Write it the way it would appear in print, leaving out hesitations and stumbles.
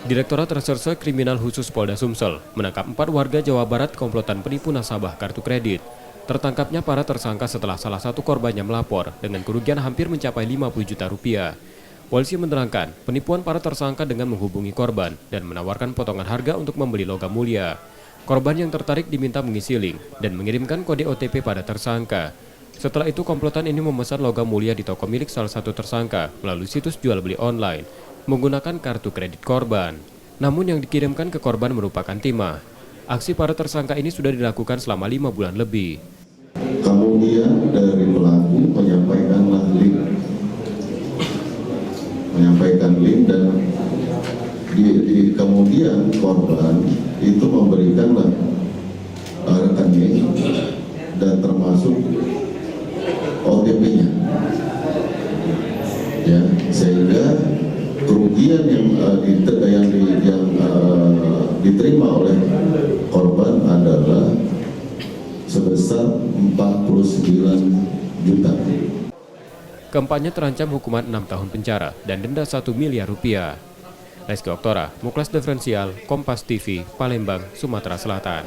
Direktorat Reserse Kriminal Khusus Polda Sumsel menangkap 4 warga Jawa Barat komplotan penipu nasabah kartu kredit. Tertangkapnya para tersangka setelah salah satu korbannya melapor dengan kerugian hampir mencapai 50 juta rupiah. Polisi menerangkan penipuan para tersangka dengan menghubungi korban dan menawarkan potongan harga untuk membeli logam mulia. Korban yang tertarik diminta mengisi link dan mengirimkan kode OTP pada tersangka. Setelah itu komplotan ini memesan logam mulia di toko milik salah satu tersangka melalui situs jual beli online menggunakan kartu kredit korban. Namun yang dikirimkan ke korban merupakan timah. Aksi para tersangka ini sudah dilakukan selama 5 bulan lebih. Kemudian dari pelaku menyampaikan link dan kemudian korban itu memberikan rekening dan termasuk OTP-nya, ya, sehingga kerugian yang diterima oleh korban adalah sebesar 49 juta. Keempatnya terancam hukuman 6 tahun penjara dan denda 1 miliar rupiah. Reski Oktora, Muklas Diferensial, Kompas TV, Palembang, Sumatera Selatan.